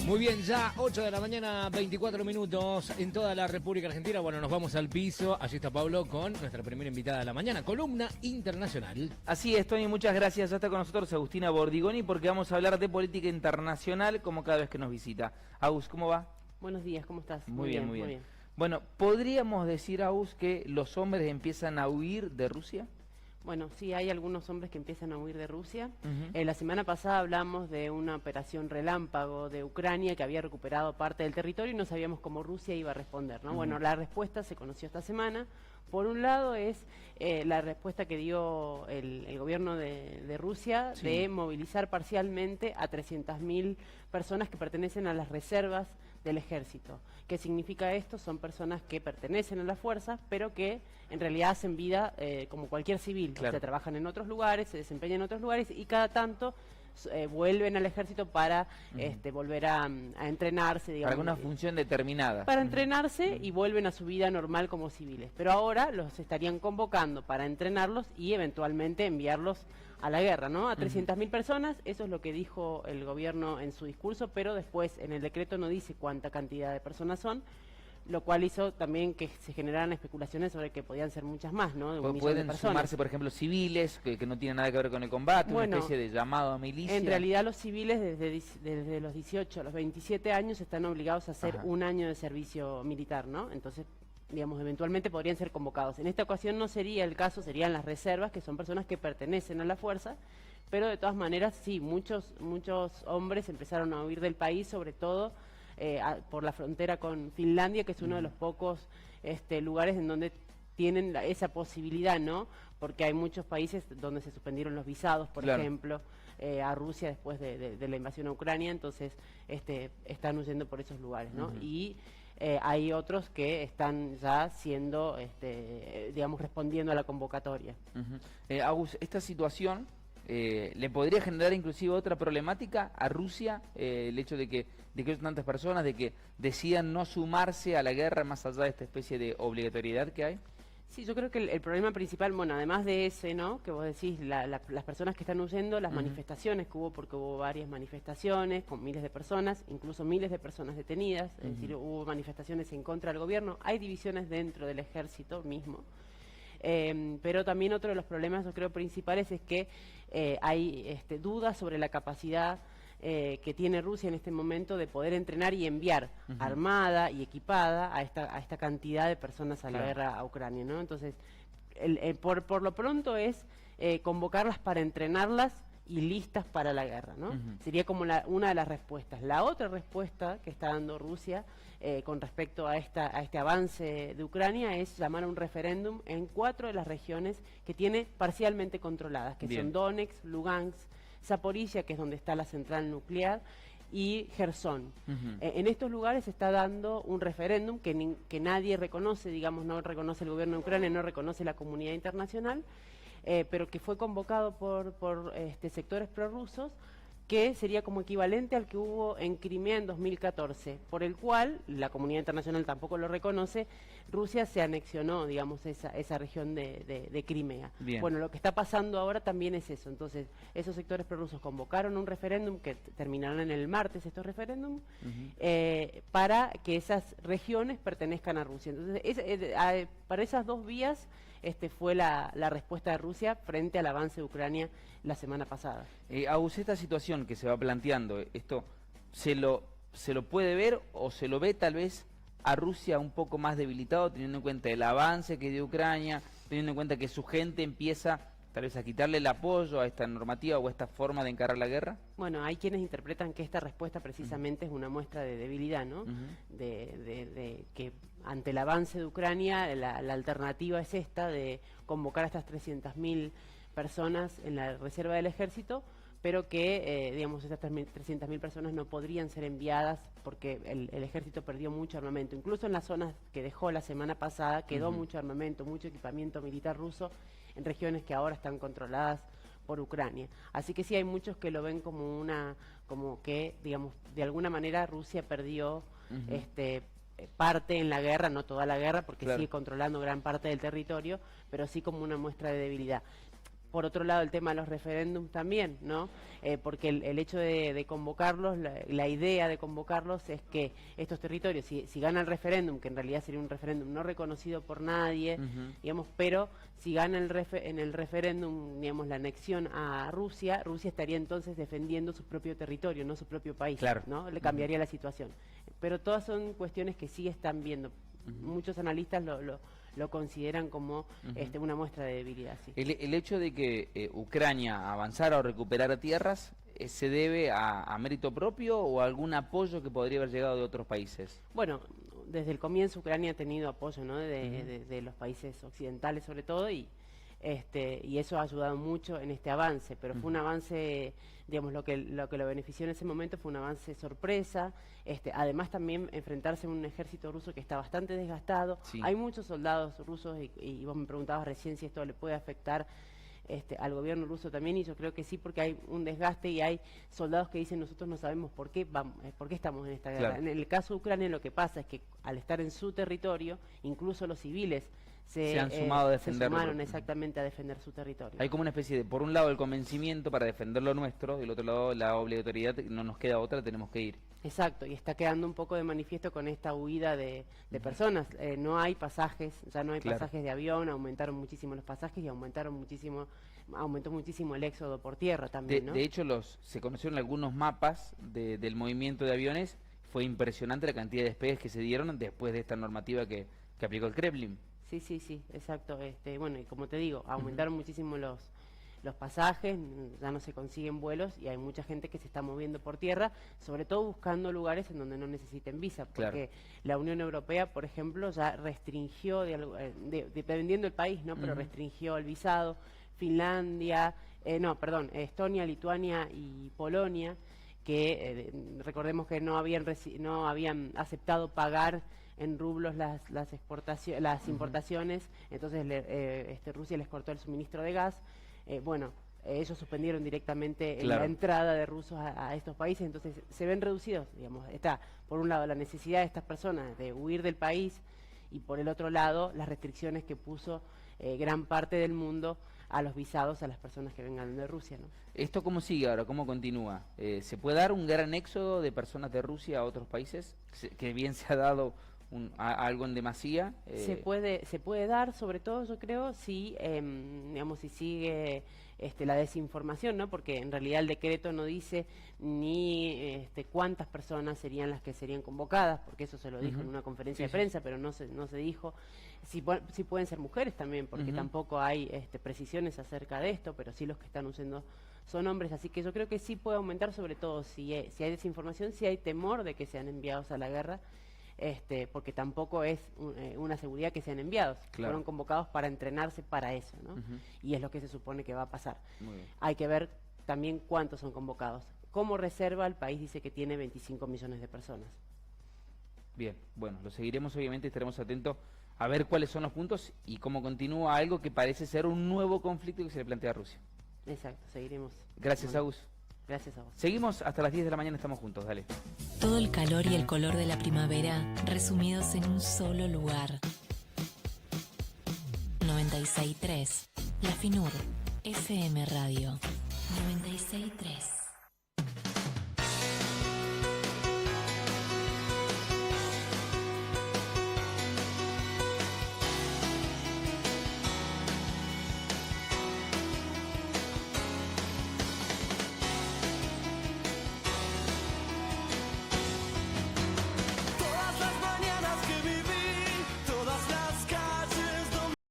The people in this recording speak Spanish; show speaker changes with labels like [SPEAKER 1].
[SPEAKER 1] Muy bien, ya 8 de la mañana, 24 minutos en toda la República Argentina. Bueno, nos vamos al piso. Allí está Pablo con nuestra primera invitada de la mañana, columna internacional.
[SPEAKER 2] Así es, Tony, muchas gracias. Ya está con nosotros Agustina Bordigoni porque vamos a hablar de política internacional como cada vez que nos visita. Agus, ¿cómo va?
[SPEAKER 3] Buenos días, ¿cómo estás?
[SPEAKER 2] Muy bien. Bueno, ¿podríamos decir, Agus, que los hombres empiezan a huir de Rusia?
[SPEAKER 3] Bueno, sí, hay algunos hombres que empiezan a huir de Rusia. La semana pasada hablamos de una operación relámpago de Ucrania que había recuperado parte del territorio y no sabíamos cómo Rusia iba a responder, ¿no? Bueno, la respuesta se conoció esta semana. Por un lado es la respuesta que dio el gobierno de Rusia, sí, de movilizar parcialmente a 300.000 personas que pertenecen a las reservas del ejército. ¿Qué significa esto? Son personas que pertenecen a las fuerzas, pero que en realidad hacen vida como cualquier civil. Claro. O sea, trabajan en otros lugares, se desempeñan en otros lugares y cada tanto vuelven al ejército para volver a entrenarse, digamos.
[SPEAKER 2] Para alguna función determinada.
[SPEAKER 3] Para entrenarse y vuelven a su vida normal como civiles. Pero ahora los estarían convocando para entrenarlos y eventualmente enviarlos a la guerra, ¿no? A 300.000 personas, eso es lo que dijo el gobierno en su discurso, pero después en el decreto no dice cuánta cantidad de personas son, lo cual hizo también que se generaran especulaciones sobre que podían ser muchas más, ¿no? De 1 millón de personas.
[SPEAKER 2] Sumarse, por ejemplo, civiles que no tienen nada que ver con el combate, bueno, una especie de llamado a milicia.
[SPEAKER 3] En realidad los civiles desde los 18 a los 27 años están obligados a hacer un año de servicio militar, ¿no? Entonces, digamos, eventualmente podrían ser convocados. En esta ocasión no sería el caso, serían las reservas, que son personas que pertenecen a la fuerza, pero de todas maneras, sí, muchos hombres empezaron a huir del país, sobre todo por la frontera con Finlandia, que es uno de los pocos lugares en donde tienen esa posibilidad, ¿no? Porque hay muchos países donde se suspendieron los visados, por ejemplo, a Rusia después de la invasión a Ucrania, entonces están huyendo por esos lugares, ¿no? Y hay otros que están ya siendo, digamos, respondiendo a la convocatoria.
[SPEAKER 2] Agus, esta situación ¿le podría generar inclusive otra problemática a Rusia? El hecho de que haya tantas personas, de que decidan no sumarse a la guerra más allá de esta especie de obligatoriedad que hay.
[SPEAKER 3] Sí, yo creo que el problema principal, bueno, además de ese, ¿no? Que vos decís, las personas que están huyendo, las manifestaciones que hubo, porque hubo varias manifestaciones con miles de personas, incluso miles de personas detenidas, es decir, hubo manifestaciones en contra del gobierno, hay divisiones dentro del ejército mismo. Pero también otro de los problemas, yo creo, principales es que hay dudas sobre la capacidad que tiene Rusia en este momento de poder entrenar y enviar armada y equipada a esta cantidad de personas a la guerra a Ucrania, ¿no? Entonces, por lo pronto es convocarlas para entrenarlas y listas para la guerra, ¿no? Sería como una de las respuestas. La otra respuesta que está dando Rusia con respecto a este avance de Ucrania es llamar a un referéndum en 4 de las regiones que tiene parcialmente controladas, que son Donetsk, Lugansk, Zaporizhia, que es donde está la central nuclear, y Gerson. En estos lugares se está dando un referéndum que nadie reconoce, digamos, no reconoce el gobierno de Ucrania, no reconoce la comunidad internacional, pero que fue convocado por sectores prorrusos, que sería como equivalente al que hubo en Crimea en 2014, por el cual la comunidad internacional tampoco lo reconoce. Rusia se anexionó, digamos, esa región de Crimea. Bueno, lo que está pasando ahora también es eso. Entonces, esos sectores prorrusos convocaron un referéndum, que terminarán en el martes estos referéndums, para que esas regiones pertenezcan a Rusia. Entonces, para esas dos vías fue la respuesta de Rusia frente al avance de Ucrania la semana pasada.
[SPEAKER 2] Agus, esta situación que se va planteando, ¿esto se lo puede ver o se lo ve tal vez a Rusia un poco más debilitado, teniendo en cuenta el avance que dio Ucrania, teniendo en cuenta que su gente empieza tal vez a quitarle el apoyo a esta normativa o a esta forma de encarar la guerra?
[SPEAKER 3] Bueno, hay quienes interpretan que esta respuesta precisamente es una muestra de debilidad, ¿no? De que ante el avance de Ucrania la alternativa es esta de convocar a estas 300.000 personas en la reserva del ejército, pero que, digamos, estas 300.000 personas no podrían ser enviadas porque el ejército perdió mucho armamento. Incluso en las zonas que dejó la semana pasada quedó mucho armamento, mucho equipamiento militar ruso en regiones que ahora están controladas por Ucrania. Así que sí, hay muchos que lo ven como que, digamos, de alguna manera Rusia perdió parte en la guerra, no toda la guerra, porque sigue controlando gran parte del territorio, pero sí como una muestra de debilidad. Por otro lado, el tema de los referéndums también, ¿no? Porque el hecho de convocarlos, la idea de convocarlos es que estos territorios, si gana el referéndum, que en realidad sería un referéndum no reconocido por nadie, digamos, pero si gana en el referéndum, digamos, la anexión a Rusia, Rusia estaría entonces defendiendo su propio territorio, no su propio país,
[SPEAKER 2] Claro.
[SPEAKER 3] ¿no? Le cambiaría la situación. Pero todas son cuestiones que sí están viendo. Muchos analistas lo consideran como una muestra de debilidad. Sí.
[SPEAKER 2] El hecho de que Ucrania avanzara o recuperara tierras, ¿se debe a mérito propio o a algún apoyo que podría haber llegado de otros países?
[SPEAKER 3] Bueno, desde el comienzo Ucrania ha tenido apoyo, ¿no? de los países occidentales sobre todo, y eso ha ayudado mucho en este avance, pero fue un avance, digamos, lo que lo benefició en ese momento fue un avance sorpresa. Además también enfrentarse a un ejército ruso que está bastante desgastado.
[SPEAKER 2] Sí.
[SPEAKER 3] Hay muchos soldados rusos y vos me preguntabas recién si esto le puede afectar al gobierno ruso también, y yo creo que sí, porque hay un desgaste y hay soldados que dicen nosotros no sabemos por qué estamos en esta guerra.
[SPEAKER 2] Claro.
[SPEAKER 3] En el caso de Ucrania lo que pasa es que al estar en su territorio, incluso los civiles
[SPEAKER 2] Se han sumado a defenderlo.
[SPEAKER 3] se sumaron exactamente a defender su territorio.
[SPEAKER 2] Hay como una especie de, por un lado, el convencimiento para defender lo nuestro, y del otro lado, la obligatoriedad, no nos queda otra, tenemos que ir.
[SPEAKER 3] Exacto, y está quedando un poco de manifiesto con esta huida de personas. No hay pasajes, ya no hay
[SPEAKER 2] Claro.
[SPEAKER 3] pasajes de avión, aumentaron muchísimo los pasajes y aumentó muchísimo el éxodo por tierra también, ¿no?
[SPEAKER 2] De hecho, se conocieron algunos mapas del movimiento de aviones. Fue impresionante la cantidad de despegues que se dieron después de esta normativa que aplicó el Kremlin.
[SPEAKER 3] Sí, exacto. Bueno, y como te digo, aumentaron muchísimo los pasajes, ya no se consiguen vuelos y hay mucha gente que se está moviendo por tierra, sobre todo buscando lugares en donde no necesiten visa, porque la Unión Europea, por ejemplo, ya restringió, dependiendo del país, ¿no? Pero restringió el visado. Finlandia, Estonia, Lituania y Polonia, que recordemos que no habían aceptado pagar en rublos las importaciones, entonces Rusia les cortó el suministro de gas. Ellos suspendieron directamente la entrada de rusos a estos países, entonces se ven reducidos, digamos. Está, por un lado, la necesidad de estas personas de huir del país, y por el otro lado, las restricciones que puso gran parte del mundo a los visados a las personas que vengan de Rusia, ¿no?
[SPEAKER 2] ¿Esto cómo sigue ahora? ¿Cómo continúa? ¿Se puede dar un gran éxodo de personas de Rusia a otros países? Que bien se ha dado algo en demasía.
[SPEAKER 3] Se puede dar, sobre todo yo creo, si sigue la desinformación, ¿no? Porque en realidad el decreto no dice ni cuántas personas serían las que serían convocadas, porque eso se lo dijo en una conferencia de prensa, pero no se dijo si pueden ser mujeres también, porque tampoco hay precisiones acerca de esto, pero sí los que están usando son hombres, así que yo creo que sí puede aumentar, sobre todo si hay desinformación, si hay temor de que sean enviados a la guerra. Porque tampoco es una seguridad que sean enviados.
[SPEAKER 2] Claro.
[SPEAKER 3] Fueron convocados para entrenarse para eso, ¿no? Y es lo que se supone que va a pasar.
[SPEAKER 2] Muy bien.
[SPEAKER 3] Hay que ver también cuántos son convocados. Como reserva, el país dice que tiene 25 millones de personas.
[SPEAKER 2] Bien, bueno, lo seguiremos obviamente, estaremos atentos a ver cuáles son los puntos y cómo continúa algo que parece ser un nuevo conflicto que se le plantea a Rusia.
[SPEAKER 3] Exacto, seguiremos.
[SPEAKER 2] Gracias, Agus.
[SPEAKER 3] Gracias a vos.
[SPEAKER 2] Seguimos hasta las 10 de la mañana, estamos juntos, dale.
[SPEAKER 4] Todo el calor y el color de la primavera resumidos en un solo lugar. 96.3 La Finur FM Radio 96.3.